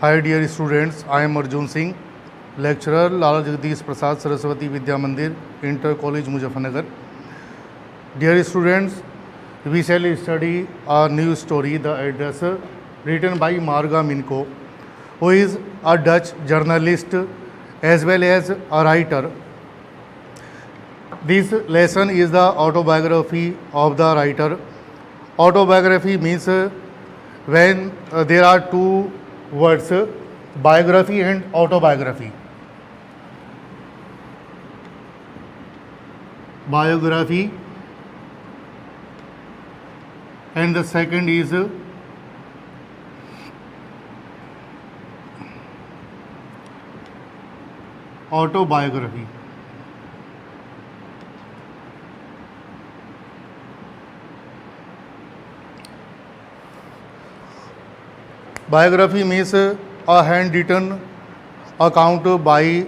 Hi dear students, I am Arjun Singh, lecturer Lala Jagdish Prasad Saraswati Vidya Mandir, Inter College Muzaffarnagar. Dear students, we shall study a new story, The Addresser, written by Marga Minko, who is a Dutch journalist as well as a writer. This lesson is the autobiography of the writer. Autobiography means when there are two words, biography and autobiography. Biography, and the second is autobiography. Biography means a handwritten account by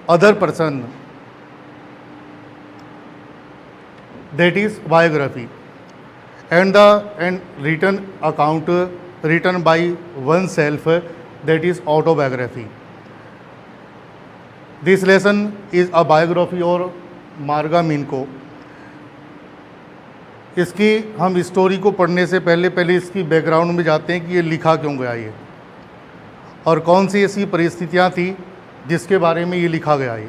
other person. That is biography. And written account written by oneself, that is autobiography. This lesson is a biography of मार्गा मिनको. इसकी हम story को पढ़ने से पहले इसकी background में जाते हैं कि ये लिखा क्यों गया ये, और कौन सी ऐसी परिस्थितियाँ थी जिसके बारे में ये लिखा गया ये.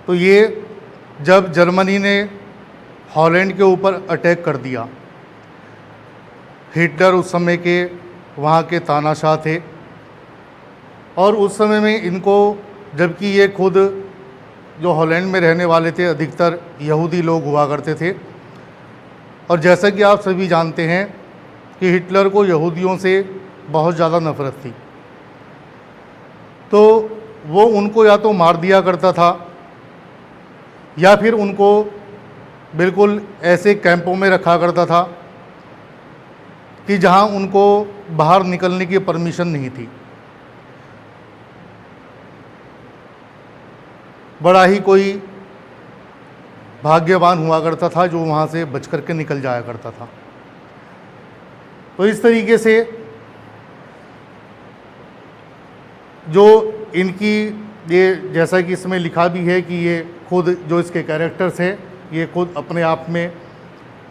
तो ये जब जर्मनी ने हॉलैंड के ऊपर अटैक कर दिया, हिटलर उस समय के वहाँ के तानाशाह थे, और उस समय में इनको, जबकि ये खुद जो हॉलैंड में रहने वाले थे अधिकतर यहूदी लोग हुआ करते थे, और जैसा कि आप सभी जानते हैं कि हिटलर को यहूदियों से बहुत ज़्यादा नफ़रत थी, तो वो उनको या तो मार दिया करता था या फिर उनको बिल्कुल ऐसे कैंपों में रखा करता था कि जहां उनको बाहर निकलने की परमिशन नहीं थी. बड़ा ही कोई भाग्यवान हुआ करता था जो वहाँ से बच करके निकल जाया करता था. तो इस तरीके से जो इनकी ये, जैसा कि इसमें लिखा भी है कि ये खुद जो इसके कैरेक्टर्स हैं, ये खुद अपने आप में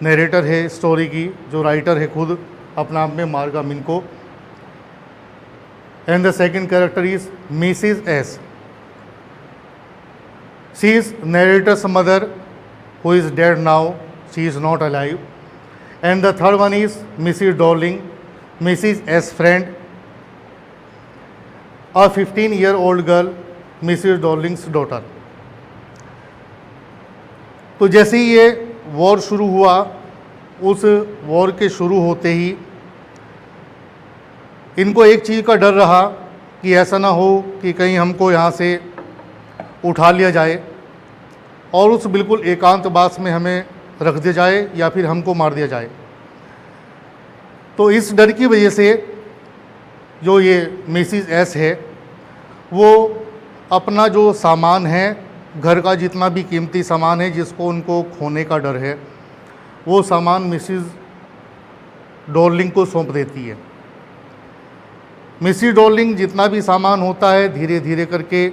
नरेटर है स्टोरी की, जो राइटर है खुद अपने आप में मार्गा मिनको. And the second character is Mrs S. She is narrator's mother, who is dead now. She is not alive. And the third one is Mrs. Darling, Mrs. S. friend, a 15-year-old girl, Mrs. Darling's daughter. तो जैसे ही ये war शुरू हुआ, उस war के शुरू होते ही इनको एक चीज़ का डर रहा कि ऐसा ना हो कि कहीं हमको यहाँ से उठा लिया जाए और उस बिल्कुल एकांतवास में हमें रख दिया जाए या फिर हमको मार दिया जाए. तो इस डर की वजह से जो ये मिसिस एस है, वो अपना जो सामान है, घर का जितना भी कीमती सामान है जिसको उनको खोने का डर है, वो सामान मिसिस डॉर्लिंग को सौंप देती है. मिसिस डॉर्लिंग जितना भी सामान होता है धीरे धीरे करके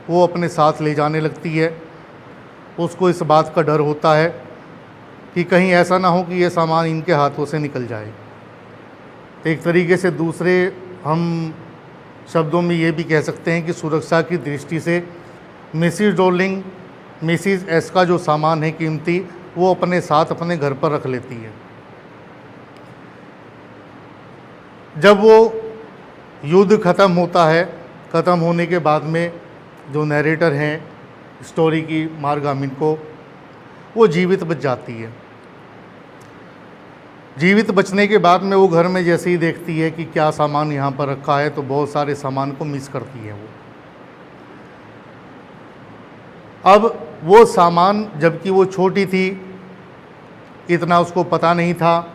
वो अपने साथ ले जाने लगती है. उसको इस बात का डर होता है कि कहीं ऐसा ना हो कि ये सामान इनके हाथों से निकल जाए. एक तरीके से दूसरे हम शब्दों में ये भी कह सकते हैं कि सुरक्षा की दृष्टि से मिसिस डॉर्लिंग मिसिस एस का जो सामान है कीमती, वो अपने साथ अपने घर पर रख लेती है. जब वो युद्ध ख़त्म होता है, ख़त्म होने के बाद में जो नरेटर हैं स्टोरी की मार्गा मिनको, वो जीवित बच जाती है. जीवित बचने के बाद में वो घर में जैसे ही देखती है कि क्या सामान यहाँ पर रखा है, तो बहुत सारे सामान को मिस करती है वो. अब वो सामान, जबकि वो छोटी थी, इतना उसको पता नहीं था,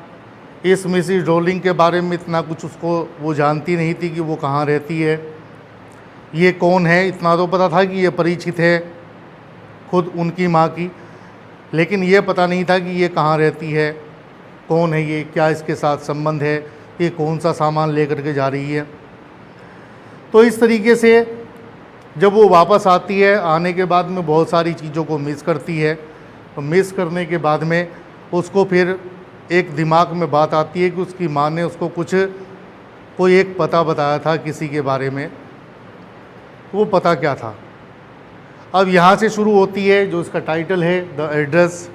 इस मिसिस डॉर्लिंग के बारे में इतना कुछ उसको वो जानती नहीं थी कि वो कहाँ रहती है, ये कौन है. इतना तो पता था कि ये परिचित है खुद उनकी माँ की, लेकिन ये पता नहीं था कि ये कहाँ रहती है, कौन है ये, क्या इसके साथ संबंध है, ये कौन सा सामान लेकर के जा रही है। तो इस तरीके से जब वो वापस आती है, आने के बाद में बहुत सारी चीज़ों को मिस करती है। तो मिस करने के बाद में उसको फिर एक दिमाग में बात आती है कि उसकी माँ ने उसको कोई एक पता बताया था किसी के बारे में। वो पता क्या था? अब यहाँ से शुरू होती है जो इसका टाइटल है, द एड्रेस।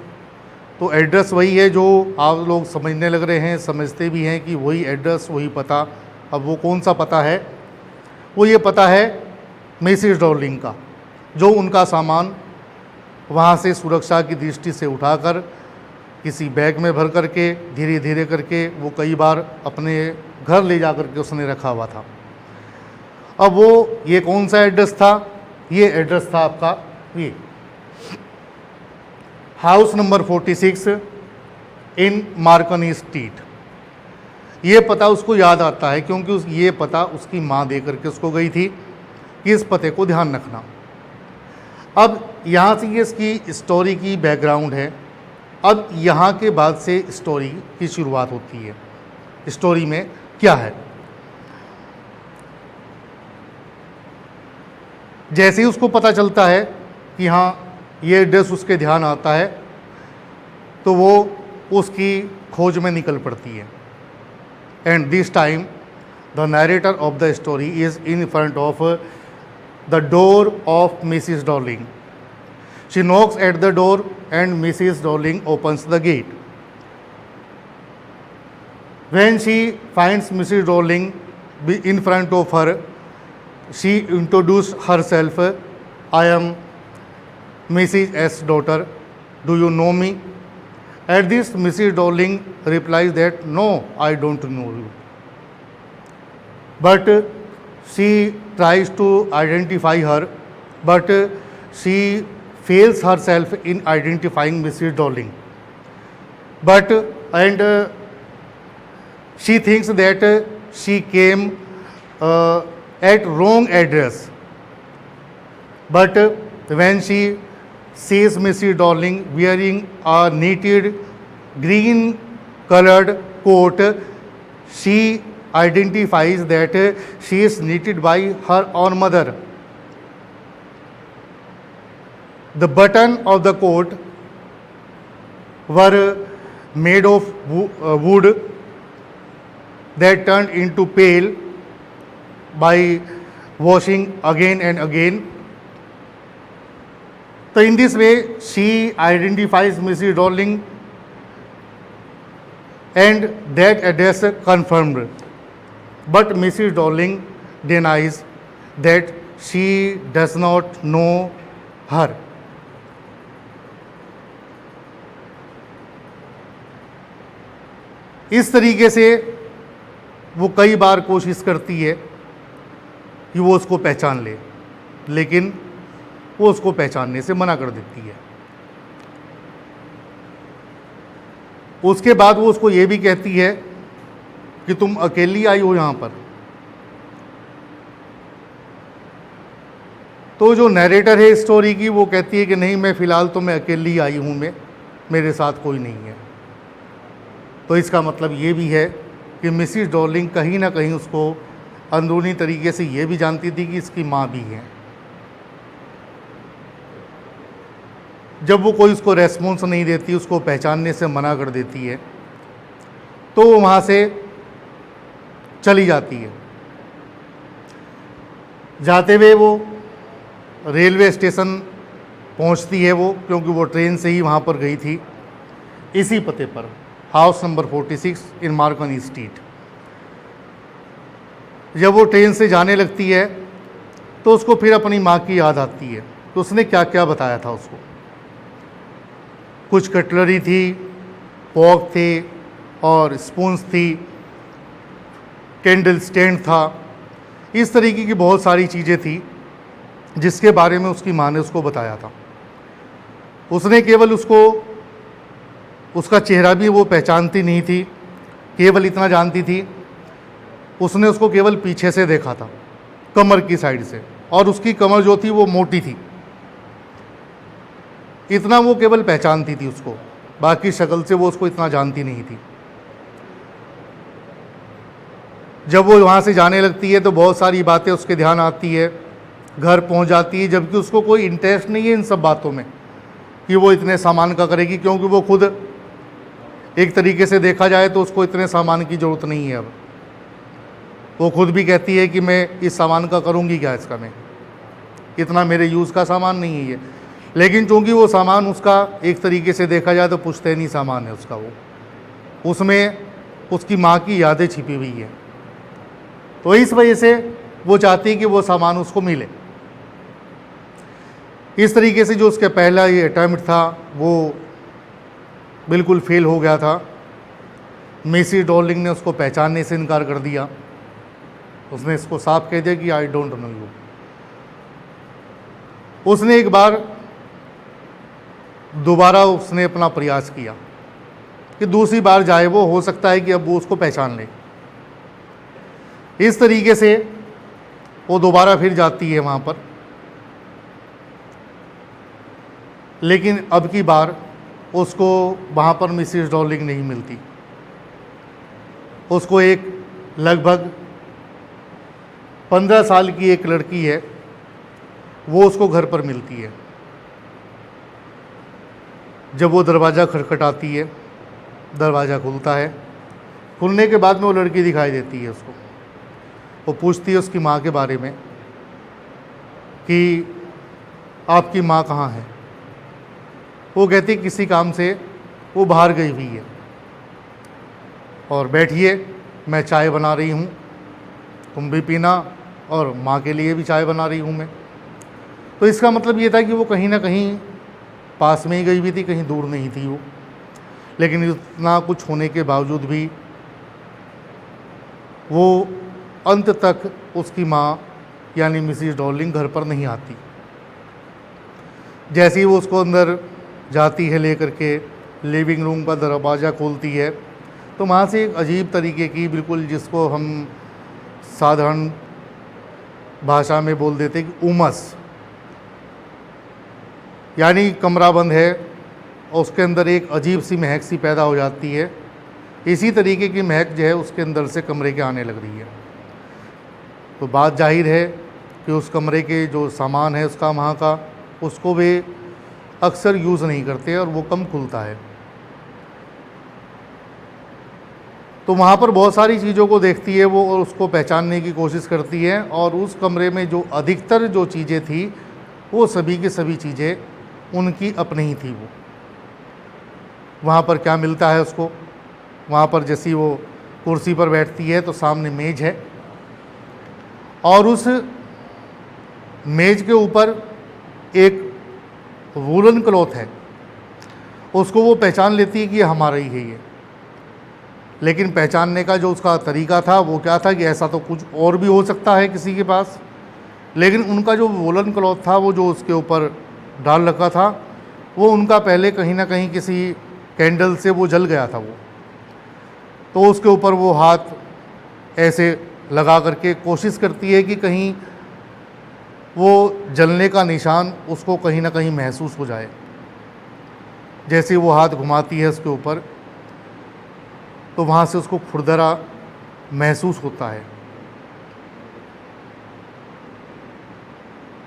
तो एड्रेस वही है जो आप लोग समझने लग रहे हैं, समझते भी हैं कि वही एड्रेस, वही पता। अब वो कौन सा पता है? वो ये पता है मिसेस डार्लिंग का, जो उनका सामान वहाँ से सुरक्षा की दृष्टि से उठाकर किसी बैग में भर करके धीरे धीरे करके वो कई बार अपने घर ले जा करके उसने रखा हुआ था। अब वो ये कौन सा एड्रेस था? ये एड्रेस था आपका ये हाउस नंबर 46 इन मार्कनी स्ट्रीट। ये पता उसको याद आता है क्योंकि ये पता उसकी माँ दे करके उसको गई थी कि इस पते को ध्यान रखना। अब यहाँ से ये इसकी स्टोरी की बैकग्राउंड है। अब यहाँ के बाद से स्टोरी की शुरुआत होती है। स्टोरी में क्या है? जैसे ही उसको पता चलता है कि हाँ ये एड्रेस उसके ध्यान आता है, तो वो उसकी खोज में निकल पड़ती है। And this time the narrator of the story is in front of the door of Mrs darling. She knocks at the door and Mrs. Darling opens the gate. When she finds Mrs. Darling in front of her, she introduces herself. I am Mrs. S. daughter. Do you know me? At this, Mrs. Darling replies that no, I don't know you. But she tries to identify her, but she fails herself in identifying Mrs. Darling. But she thinks that she came at wrong address. But when she sees Mrs. Darling wearing a knitted green colored coat, she identifies that she is knitted by her own mother. The button of the coat were made of wood that turned into pale by washing again and again. So in this way, she identifies Mrs. Darling and that address confirmed. But Mrs. Darling denies that she does not know her. इस तरीके से वो कई बार कोशिश करती है कि वो उसको पहचान ले, लेकिन वो उसको पहचानने से मना कर देती है। उसके बाद वो उसको ये भी कहती है कि तुम अकेली आई हो यहाँ पर। तो जो नरेटर है स्टोरी की, वो कहती है कि नहीं, मैं फ़िलहाल तो मैं अकेली आई हूँ, मेरे साथ कोई नहीं है। तो इसका मतलब ये भी है कि मिसेस डार्लिंग कहीं ना कहीं उसको अंदरूनी तरीके से ये भी जानती थी कि इसकी माँ भी है। जब वो कोई उसको रेस्पॉन्स नहीं देती, उसको पहचानने से मना कर देती है, तो वो वहाँ से चली जाती है। जाते हुए वो रेलवे स्टेशन पहुँचती है वो, क्योंकि वो ट्रेन से ही वहाँ पर गई थी, इसी पते पर, हाउस नंबर 46 इन मार्कनी स्ट्रीट। जब वो ट्रेन से जाने लगती है तो उसको फिर अपनी माँ की याद आती है। तो उसने क्या क्या बताया था उसको। कुछ कटलरी थी, पॉक थे और स्पून्स थी, कैंडल स्टैंड था, इस तरीके की बहुत सारी चीज़ें थी जिसके बारे में उसकी माँ ने उसको बताया था। उसने केवल उसका चेहरा भी वो पहचानती नहीं थी, केवल इतना जानती थी, उसने उसको केवल पीछे से देखा था, कमर की साइड से, और उसकी कमर जो थी वो मोटी थी। इतना वो केवल पहचानती थी उसको, बाकी शक्ल से वो उसको इतना जानती नहीं थी। जब वो वहाँ से जाने लगती है तो बहुत सारी बातें उसके ध्यान आती है, घर पहुँच जाती है, जबकि उसको कोई इंटरेस्ट नहीं है इन सब बातों में कि वो इतने सामान का करेगी, क्योंकि वो खुद एक तरीके से देखा जाए तो उसको इतने सामान की ज़रूरत नहीं है। अब वो खुद भी कहती है कि मैं इस सामान का करूँगी क्या, इसका मैं इतना मेरे यूज़ का सामान नहीं है ये। लेकिन चूँकि वो सामान उसका एक तरीके से देखा जाए तो पुश्तैनी सामान है उसका, वो उसमें उसकी माँ की यादें छिपी हुई है, तो इस वजह से वो चाहती है कि वो सामान उसको मिले। इस तरीके से जो उसका पहला ये अटैम्प्ट था वो बिल्कुल फेल हो गया था। मिसेस डॉर्लिंग ने उसको पहचानने से इनकार कर दिया। उसने इसको साफ कह दिया कि आई डोंट नो यू। उसने एक बार दोबारा उसने अपना प्रयास किया कि दूसरी बार जाए, वो हो सकता है कि अब वो उसको पहचान ले। इस तरीके से वो दोबारा फिर जाती है वहाँ पर, लेकिन अब की बार उसको वहाँ पर मिसेस डॉर्लिंग नहीं मिलती। उसको एक लगभग 15 साल की एक लड़की है, वो उसको घर पर मिलती है। जब वो दरवाज़ा खटखटाती है, दरवाज़ा खुलता है। खुलने के बाद में वो लड़की दिखाई देती है उसको। वो पूछती है उसकी माँ के बारे में कि आपकी माँ कहाँ है। वो कहती किसी काम से वो बाहर गई हुई है, और बैठिए मैं चाय बना रही हूँ, तुम भी पीना, और माँ के लिए भी चाय बना रही हूँ मैं। तो इसका मतलब ये था कि वो कहीं ना कहीं पास में ही गई हुई थी, कहीं दूर नहीं थी वो। लेकिन इतना कुछ होने के बावजूद भी वो अंत तक उसकी माँ यानी मिसेस डॉर्लिंग घर पर नहीं आती। जैसे ही वो उसको अंदर जाती है लेकर के, लिविंग रूम का दरवाज़ा खोलती है, तो वहाँ से एक अजीब तरीके की, बिल्कुल जिसको हम साधारण भाषा में बोल देते कि उमस, यानी कमरा बंद है और उसके अंदर एक अजीब सी महक सी पैदा हो जाती है। इसी तरीके की महक जो है उसके अंदर से कमरे के आने लग रही है। तो बात जाहिर है कि उस कमरे के जो सामान है उसका वहाँ का, उसको वे अक्सर यूज़ नहीं करते और वो कम खुलता है। तो वहाँ पर बहुत सारी चीज़ों को देखती है वो और उसको पहचानने की कोशिश करती है, और उस कमरे में जो अधिकतर जो चीज़ें थी वो सभी की सभी चीज़ें उनकी अपनी ही थी। वो वहाँ पर क्या मिलता है उसको, वहाँ पर जैसी वो कुर्सी पर बैठती है तो सामने मेज़ है, और उस मेज़ के ऊपर एक वूलन क्लॉथ है। उसको वो पहचान लेती है कि ये हमारा ही है ये। लेकिन पहचानने का जो उसका तरीका था वो क्या था कि ऐसा तो कुछ और भी हो सकता है किसी के पास, लेकिन उनका जो वूलन क्लॉथ था वो जो उसके ऊपर डाल रखा था वो उनका पहले कहीं ना कहीं किसी कैंडल से वो जल गया था वो। तो उसके ऊपर वो हाथ ऐसे लगा करके कोशिश करती है कि कहीं वो जलने का निशान उसको कहीं ना कहीं महसूस हो जाए। जैसे वो हाथ घुमाती है उसके ऊपर तो वहाँ से उसको खुरदरा महसूस होता है।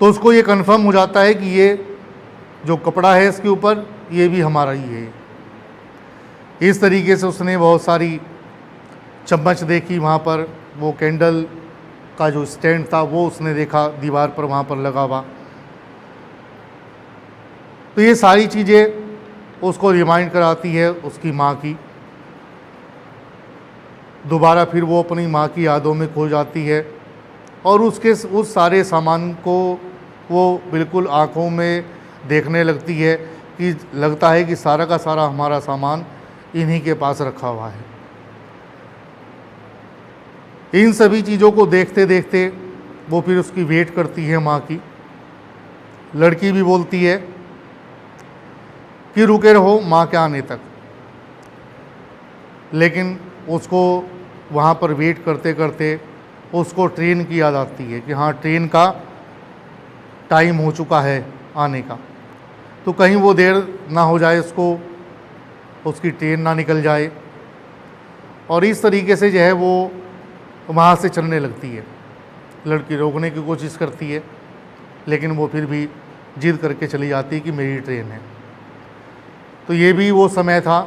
तो उसको ये कंफर्म हो जाता है कि ये जो कपड़ा है इसके ऊपर ये भी हमारा ही है। इस तरीके से उसने बहुत सारी चम्मच देखी वहाँ पर, वो कैंडल का जो स्टैंड था वो उसने देखा दीवार पर वहाँ पर लगा हुआ। तो ये सारी चीज़ें उसको रिमाइंड कराती है उसकी माँ की। दोबारा फिर वो अपनी माँ की यादों में खो जाती है और उस सारे सामान को वो बिल्कुल आँखों में देखने लगती है कि लगता है कि सारा का सारा हमारा सामान इन्हीं के पास रखा हुआ है। इन सभी चीज़ों को देखते देखते वो फिर उसकी वेट करती है माँ की। लड़की भी बोलती है कि रुके रहो माँ के आने तक, लेकिन उसको वहाँ पर वेट करते करते उसको ट्रेन की याद आती है कि हाँ ट्रेन का टाइम हो चुका है आने का, तो कहीं वो देर ना हो जाए, उसकी ट्रेन ना निकल जाए। और इस तरीके से जो है वो वहाँ से चलने लगती है। लड़की रोकने की कोशिश करती है, लेकिन वो फिर भी जिद करके चली जाती है कि मेरी ट्रेन है। तो ये भी वो समय था।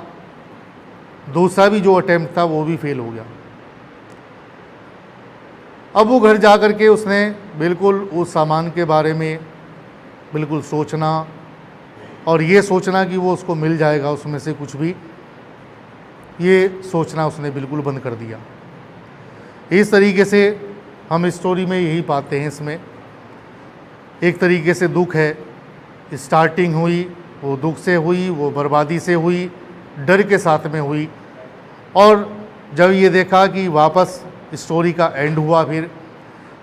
दूसरा भी जो अटेम्प्ट था वो भी फेल हो गया। अब वो घर जा कर के उसने बिल्कुल उस सामान के बारे में बिल्कुल सोचना और ये सोचना कि वो उसको मिल जाएगा उसमें से कुछ भी, ये सोचना उसने बिल्कुल बंद कर दिया। इस तरीके से हम स्टोरी में यही पाते हैं। इसमें एक तरीके से दुख है, स्टार्टिंग हुई वो दुख से हुई, वो बर्बादी से हुई, डर के साथ में हुई, और जब ये देखा कि वापस स्टोरी का एंड हुआ फिर,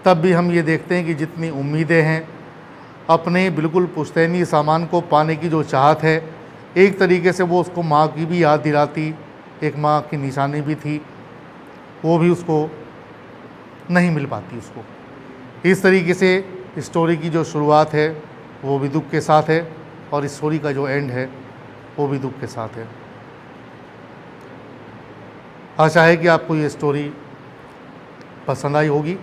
तब भी हम ये देखते हैं कि जितनी उम्मीदें हैं, अपने बिल्कुल पुश्तैनी सामान को पाने की जो चाहत है, एक तरीके से वो उसको माँ की भी याद दिलाती, एक माँ की निशानी भी थी, वो भी उसको नहीं मिल पाती उसको। इस तरीके से स्टोरी की जो शुरुआत है वो भी दुख के साथ है, और स्टोरी का जो एंड है वो भी दुख के साथ है। आशा है कि आपको ये स्टोरी पसंद आई होगी।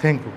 Thank you.